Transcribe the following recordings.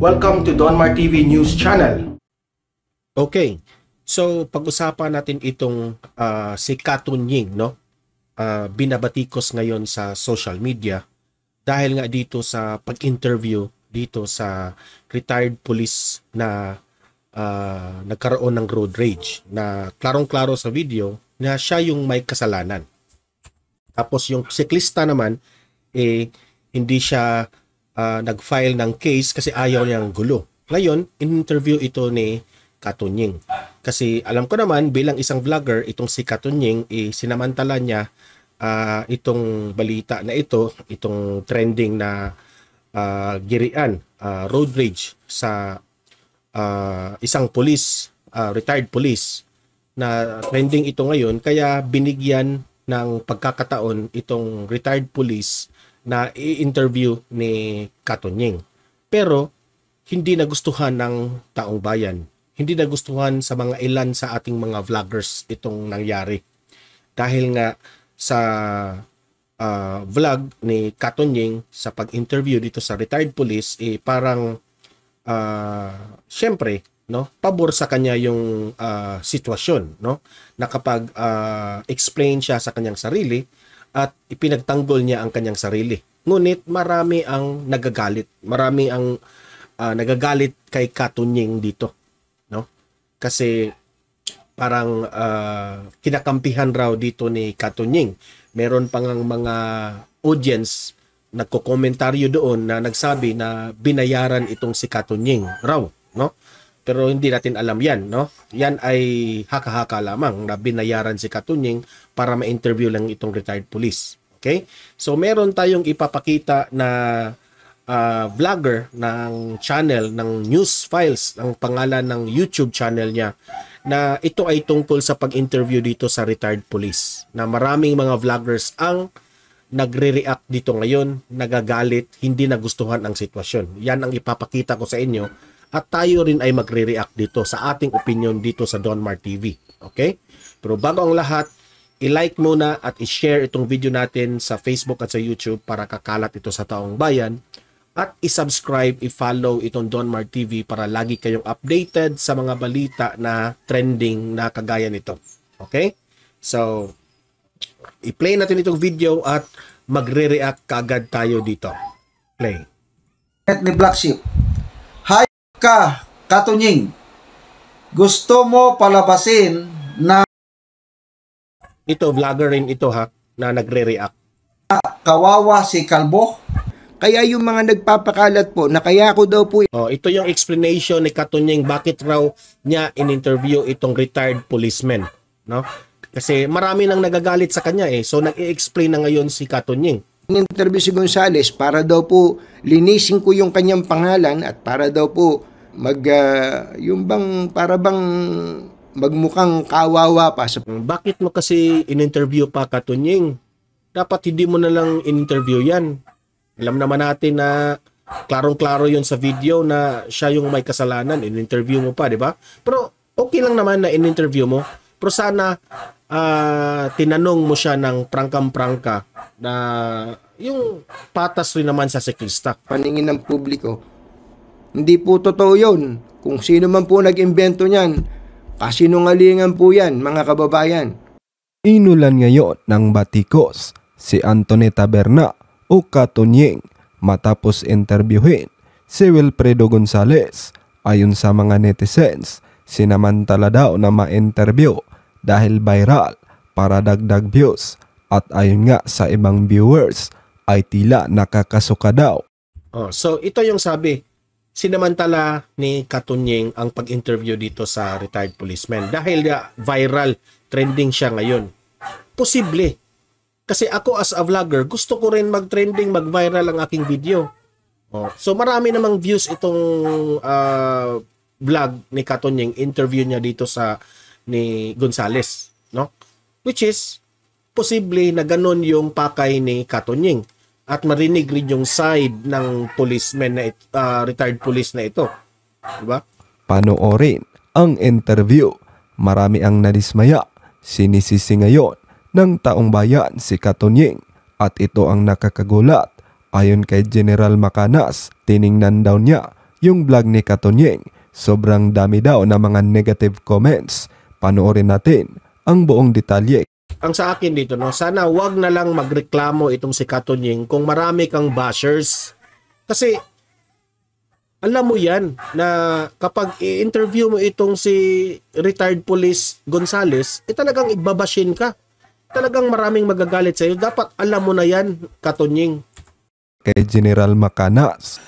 Welcome to Donmar TV News Channel. Okay, so pag-usapan natin itong si Katunying, no? Binabatikos ngayon sa social media dahil nga dito sa pag-interview dito sa retired police na nagkaroon ng road rage na klarong-klaro sa video na siya yung may kasalanan. Tapos yung siklista naman hindi siya nag-file ng case kasi ayaw niyang gulo. Ngayon, in-interview ito ni Katunying. Kasi alam ko naman bilang isang vlogger, itong si Katunying, sinamantala niya itong balita na ito, itong trending na girian, road rage sa isang police, retired police, na trending ito ngayon, kaya binigyan ng pagkakataon itong retired police na i-interview ni Katunying. Pero hindi nagustuhan ng taong bayan. Hindi nagustuhan sa mga ilan sa ating mga vloggers itong nangyari. Dahil nga sa vlog ni Katunying sa pag-interview dito sa retired police, parang syempre, no, pabor sa kanya yung sitwasyon, no, na kapag explain siya sa kanyang sarili at ipinagtanggol niya ang kanyang sarili. Ngunit marami ang nagagalit. Marami ang nagagalit kay Katunying dito, no? Kasi parang kinakampihan raw dito ni Katunying. Meron pang mga audience nagko-komentaryo doon na nagsabi na binayaran itong si Katunying raw, no? Pero hindi natin alam yan, no? Yan ay haka-haka lamang na binayaran si Katunying para ma-interview lang itong retired police. Okay? So meron tayong ipapakita na vlogger ng channel, ng news files, ang pangalan ng YouTube channel niya, na ito ay tungkol sa pag-interview dito sa retired police. Na maraming mga vloggers ang nagre-react dito ngayon, nagagalit, hindi nagustuhan ang sitwasyon. Yan ang ipapakita ko sa inyo. At tayo rin ay magre-react dito sa ating opinion dito sa Donmar TV. Okay? Pero bago ang lahat, i-like muna at i-share itong video natin sa Facebook at sa YouTube para kakalat ito sa taong bayan. At i-subscribe, i-follow itong Donmar TV para lagi kayong updated sa mga balita na trending na kagaya nito. Okay? So, i-play natin itong video at magre-react kaagad tayo dito. Play. Ni Black Sheep. Hi ka, Katunying. Gusto mo palabasin na ito, vlogger rin ito ha, na nagre-react. Kawawa si Kalbo? Kaya yung mga nagpapakalat po na kaya ako daw po. Ito yung explanation ni Katunying bakit raw niya in-interview itong retired policeman, no? Kasi marami nang nagagalit sa kanya So nag-i-explain na ngayon si Katunying. In-interview si Gonzales para daw po linisin ko yung kanyang pangalan at para daw po yung bang para bang magmukhang kawawa pa. Bakit mo kasi in-interview pa, Katunying? Dapat hindi mo na lang in-interview yan. Alam naman natin na klarong-klaro yun sa video na siya yung may kasalanan. In-interview mo pa, di ba? Pero okay lang naman na in-interview mo. Pero sana tinanong mo siya ng prangkang-prangka na yung patas rin naman sa siklista. Paningin ng publiko, hindi po totoo yun. Kung sino man po nag-imbento niyan, kasinungalingan po yan, mga kababayan. Inulan ngayon ng batikos si Antoneta Berna o Katunying matapos interviewin si Wilfredo Gonzales. Ayon sa mga netizens, sinamantala daw na ma-interview dahil viral para dagdag views at ayon nga sa ibang viewers ay tila nakakasuka daw. So ito yung sabi, sinamantala ni Katunying ang pag-interview dito sa retired policeman dahil viral, trending siya ngayon. Posible. Kasi ako as a vlogger, gusto ko rin mag-trending, mag-viral ang aking video. So marami namang views itong vlog ni Katunying, interview niya dito sa ni Gonzales, no? Which is posible na ganun yung pakay ni Katunying at marinig rin yung side ng policeman na retired police na ito. Diba? Panoorin ang interview. Marami ang nadismaya. Sinisisi ngayon ng taong bayan si Katunying at ito ang nakakagulat. Ayon kay General Macanas, tiningnan daw niya yung vlog ni Katunying. Sobrang dami daw na mga negative comments. Panoorin natin ang buong detalye. Ang sa akin dito, no, sana wag na lang magreklamo itong si Katunying kung marami kang bashers. Kasi alam mo yan na kapag i-interview mo itong si retired police Gonzales, talagang ibabashin ka. Talagang maraming magagalit sa iyo. Dapat alam mo na yan, Katunying. Kay General Macanas.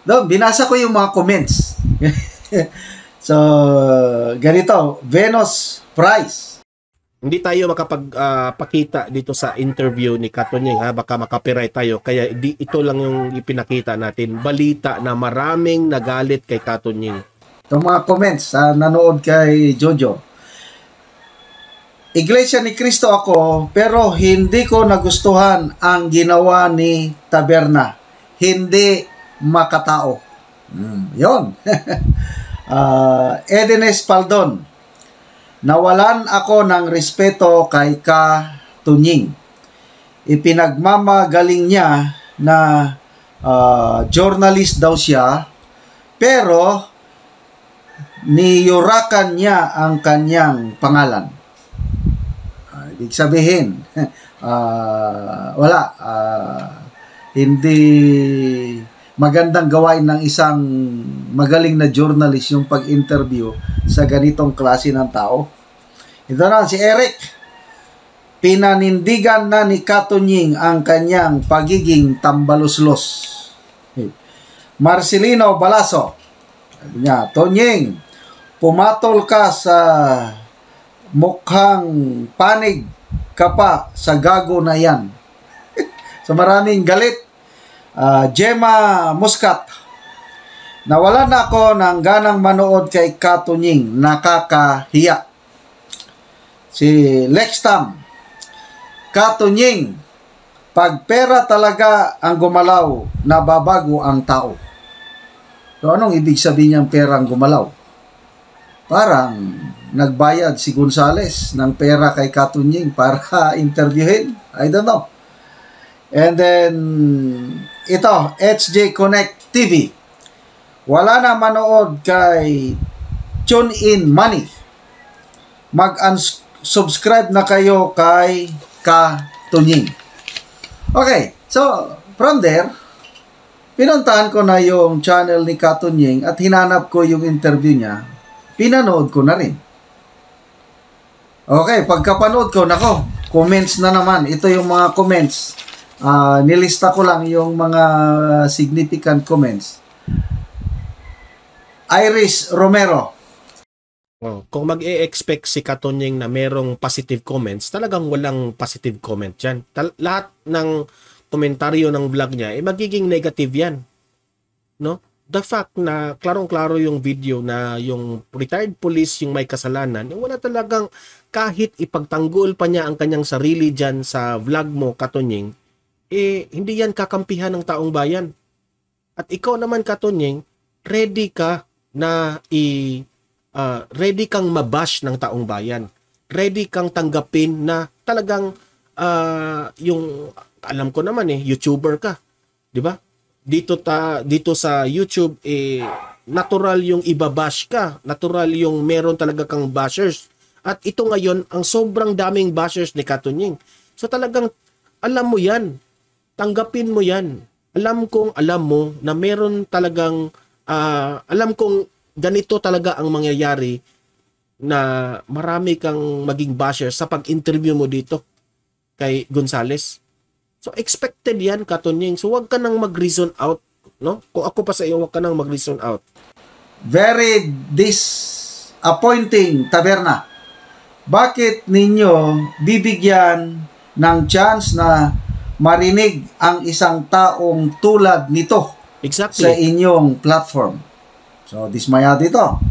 Binasa ko yung mga comments. So, ganito, Venus Price. Hindi tayo makapagpakita dito sa interview ni Katunying, ha? Baka makapiright tayo. Kaya ito lang yung ipinakita natin. Balita na maraming nagalit kay Katunying. Itong mga comments nanood kay Jojo. Iglesia ni Cristo ako, pero hindi ko nagustuhan ang ginawa ni Taberna. Hindi makatao. Yon. Edenes Paldon. Nawalan ako ng respeto kay Katunying. Ipinagmamagaling niya na journalist daw siya, pero niyurakan niya ang kanyang pangalan. Ibig sabihin, hindi magandang gawain ng isang magaling na journalist yung pag-interview sa ganitong klase ng tao. Ito na, si Eric. Pinanindigan na ni Katunying ang kanyang pagiging tambaluslos. Marcelino Balaso. Sabi niya, Tunying, pumatol ka sa mukhang panig ka pa sa gago na yan. So maraming galit. Gemma Muscat. Nawalan na ako ng ganang manood kay Katunying. Nakakahiya. Si Lex Tam. Katunying, pag pera talaga ang gumalaw, nababago ang tao. So anong ibig sabihin niyang pera ang gumalaw? Parang nagbayad si Gonzales ng pera kay Katunying para interviewin. I don't know. And then, ito, HJ Connect TV. Wala na manood kay Tune In Money. Mag-unsubscribe na kayo kay Katunying. Okay, so, from there, pinuntahan ko na yung channel ni Katunying at hinanap ko yung interview niya. Pinanood ko na rin. Okay, pagkapanood ko, nako, comments na naman. Ito yung mga comments. Nilista ko lang yung mga significant comments. Iris Romero. Kung mag-e-expect si Katunying na merong positive comments, talagang walang positive comment yan. Lahat ng komentaryo ng vlog niya, magiging negative yan. No? The fact na klarong-klaro yung video na yung retired police yung may kasalanan, wala talagang kahit ipagtanggol pa niya ang kanyang sarili dyan sa vlog mo, Katunying, hindi yan kakampihan ng taong bayan. At ikaw naman, Katunying, ready ka na ready kang mabash ng taong bayan. Ready kang tanggapin na talagang yung alam ko naman YouTuber ka, 'di ba? Dito sa YouTube natural yung ibabash ka, natural yung meron talaga kang bashers. At ito ngayon ang sobrang daming bashers ni Katunying. So talagang alam mo 'yan. Tanggapin mo 'yan. Alam mo na meron talagang alam kong ganito talaga ang mangyayari na marami kang maging basher sa pag-interview mo dito kay Gonzales. So expected 'yan, Katunying. So wag ka nang mag-reason out, no? Kung ako pa sa iyo, wag ka nang mag-reason out. Very disappointing, Taberna. Bakit ninyo bibigyan ng chance na marinig ang isang taong tulad nito Exactly. sa inyong platform? So, dismayado ito.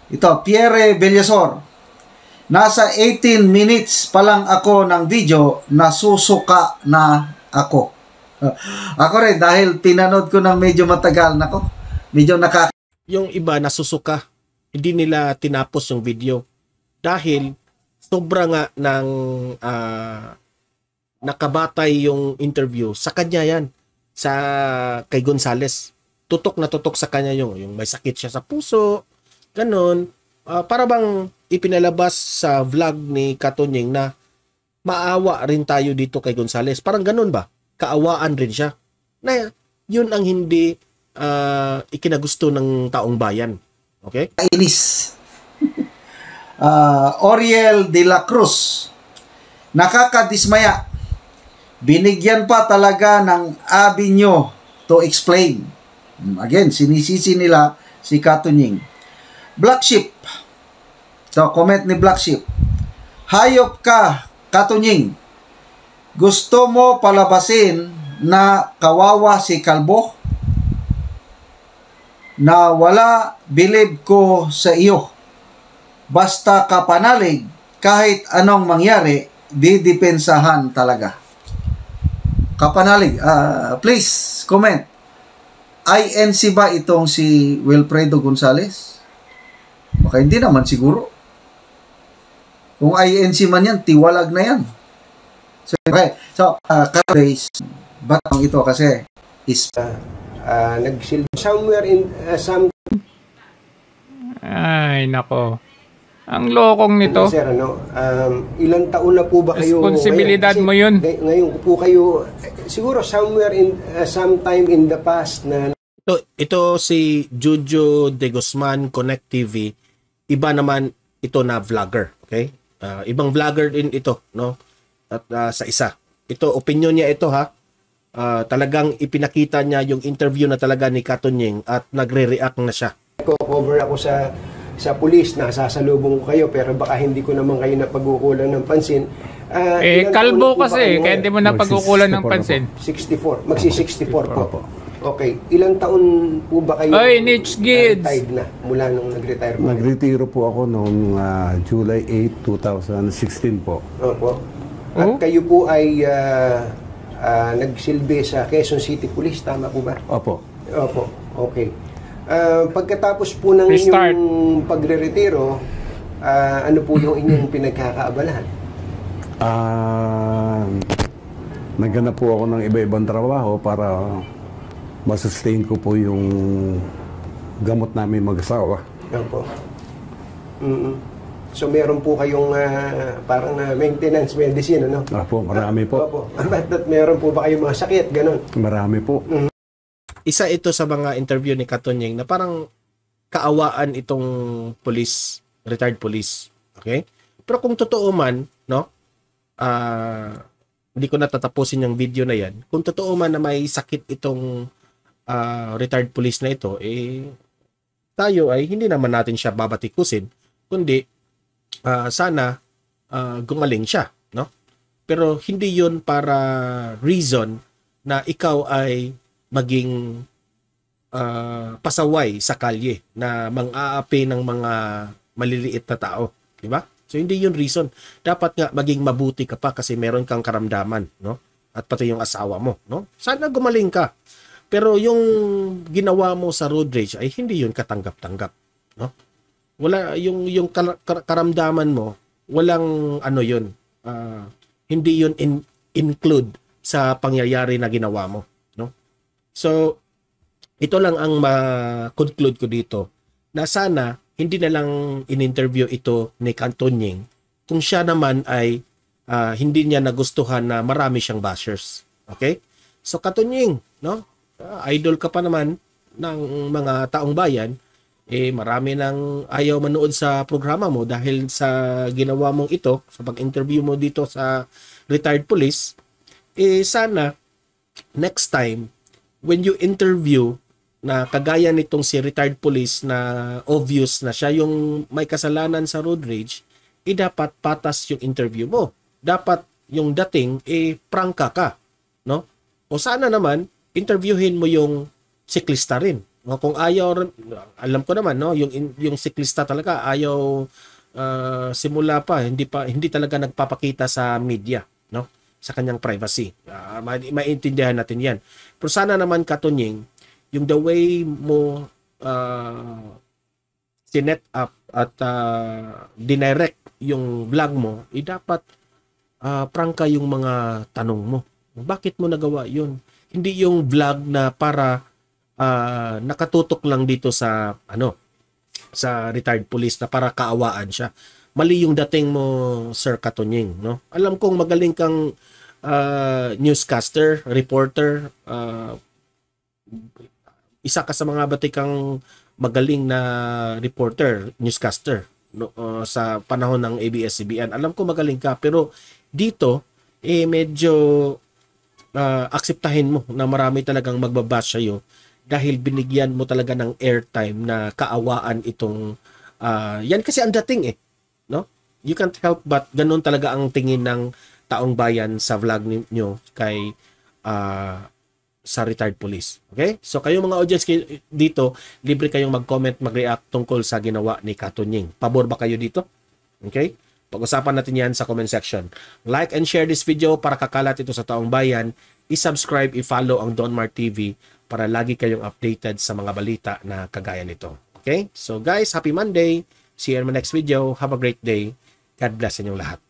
Ito, Pierre Bellasor. Nasa 18 minutes pa lang ako ng video, nasusuka na ako. Ako rin, dahil pinanood ko ng medyo matagal, nako, medyo Yung iba nasusuka, hindi nila tinapos yung video. Dahil, sobra nga ng nakabatay yung interview sa kanya yan, kay Gonzales. tutok na tutok sa kanya yung may sakit siya sa puso, ganun. Para bang ipinalabas sa vlog ni Katunying na maawa rin tayo dito kay Gonzales. Parang ganun ba? Kaawaan rin siya. Na yun ang hindi ikinagusto ng taong bayan. Okay? Inis. Oriel de la Cruz. Nakakadismaya. Binigyan pa talaga ng avenue to explain. Again, sinisisi nila si Katunying. Black Sheep. So, comment ni Black Sheep. Hayop ka, Katunying. Gusto mo palabasin na kawawa si Kalbo? Na wala bilib ko sa iyo. Basta ka panalig, kahit anong mangyari, didepensahan talaga. Kapanalig, please comment. INC ba itong si Wilfredo Gonzales? Baka hindi naman siguro. Kung INC man yan, tiwalag na yan. So, okay. So, base, batang ito kasi is nagsilbi somewhere in some Ay, nako. Ang lokong nito. sir, ilang taon na po ba kayo Responsibilidad ngayon? mo yun. Ngayon po kayo siguro somewhere in sometime in the past na Ito si Jojo de Guzman, Connect TV. Iba naman ito na vlogger, okay? Ibang vlogger din ito, no? At sa isa. Ito opinion niya ito ha. Talagang ipinakita niya yung interview na talaga ni Katunying at nagre-react na siya. cover ako sa pulis, nasasalubong ko kayo pero baka hindi ko naman kayo napag-ukulan ng pansin. Ilang Kalbo taon po ba kasi, kayo kaya ngayon? hindi mo napag-ukulan ng pansin. 64. Magsi-64 po. Okay. Ilang taon po ba kayo Oy, Nitch Gids! retired na mula nung nag-retire po? Nagretiro po ako noong July 8, 2016 po. Opo. At kayo po ay nagsilbi sa Quezon City Police, tama po ba? Opo. Opo. Okay. Pagkatapos po ng Restart. inyong pagre-retiro, ano po yung inyong pinagkakaabalahan? Naghanap po ako ng iba-ibang trabaho para masustain ko po yung gamot namin mag-asawa. Opo. So meron po kayong parang maintenance medicine, ano? Opo, marami po. Opo. But meron po ba kayong mga sakit, ganun? Marami po. Isa ito sa mga interview ni Katunying na parang kaawaan itong police, retired police. Okay? Pero kung totoo man, no? Hindi ko natatapusin yung video na yan. Kung totoo man na may sakit itong retired police na ito, tayo ay hindi naman natin siya babatikusin, kundi sana gumaling siya, no? Pero hindi yun para reason na ikaw ay maging pasaway sa kalye na mang-aapi ng mga maliliit na tao, di ba? So hindi yun reason. Dapat nga maging mabuti ka pa kasi meron kang karamdaman, no? At pati yung asawa mo, no? Sana gumaling ka. Pero yung ginawa mo sa road rage ay hindi yun katanggap-tanggap, no? Wala yung karamdaman mo, walang ano yun. Hindi yun include sa pangyayari na ginawa mo, no? So ito lang ang ma-conclude ko dito na sana hindi na lang in-interview ito ni Katunying kung siya naman ay hindi niya nagustuhan na marami siyang bashers. Okay? So Katunying, no? Idol ka pa naman ng mga taong bayan, marami nang ayaw manood sa programa mo dahil sa ginawa mong ito, sa pag-interview mo dito sa retired police. Sana next time when you interview na kagaya nitong si retired police na obvious na siya yung may kasalanan sa road rage, dapat patas yung interview mo. Dapat yung dating, prangka ka, no? O sana naman, interviewin mo yung siklista rin. No? Kung ayaw, alam ko naman, no? Yung siklista talaga, ayaw simula pa, hindi talaga nagpapakita sa media, no? Sa kanyang privacy. Maintindihan natin yan. Pero sana naman, Katunying, yung the way mo sinet up at dinirect yung vlog mo, dapat prangka yung mga tanong mo. Bakit mo nagawa yun? Hindi yung vlog na para nakatutok lang dito sa sa retired police na para kaawaan siya. Mali yung dating mo, Sir Katunying, no? Alam kong magaling kang newscaster, reporter, isa ka sa mga batikang magaling na reporter, newscaster, no, sa panahon ng ABS-CBN. Alam ko magaling ka, pero dito medyo akseptahin mo na marami talagang magbabash sa'yo dahil binigyan mo talaga ng airtime na kaawaan itong yan kasi ang dating no? You can't help but ganun talaga ang tingin ng taong bayan sa vlog niyo kay sa retired police. Okay? So kayo mga audience dito, libre kayong mag-comment, mag-react tungkol sa ginawa ni Katunying. Pabor ba kayo dito? Okay? Pag-usapan natin yan sa comment section. Like and share this video para kakalat ito sa taong bayan. I-subscribe, i-follow ang Donmar TV para lagi kayong updated sa mga balita na kagaya nito. Okay? So guys, happy Monday. See you in my next video. Have a great day. God bless inyong lahat.